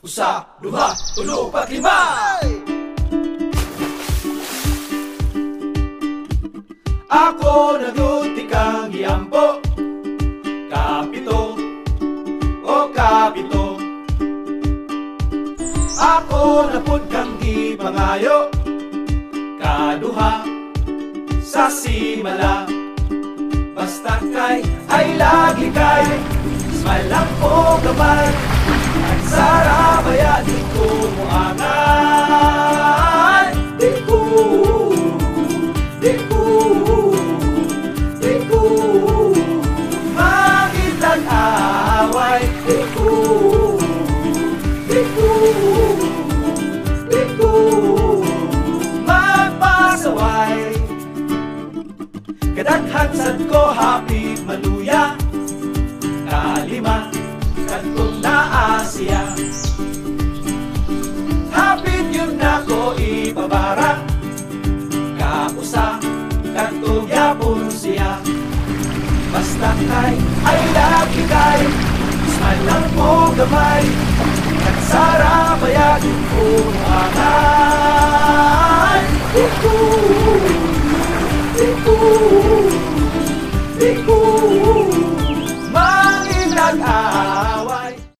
usa, duha, tulo, upat, lima. Ako naguti kang giampo, kapito, o kapito. Ako napud kang gipangayo, kaduha, sa simala. Basta kay ay lagi kay smile lang ko gamay. At sarabaya di ko muangan. Di ko makitag away. Di ko magpasaway. Kadaghan sad ko hapit maluya, kalima kadtong naa siya. Hapit yun na ko ipabara, kausa kadtong yapon siya. Basta kay ay lagi kay smile lang mo gamay.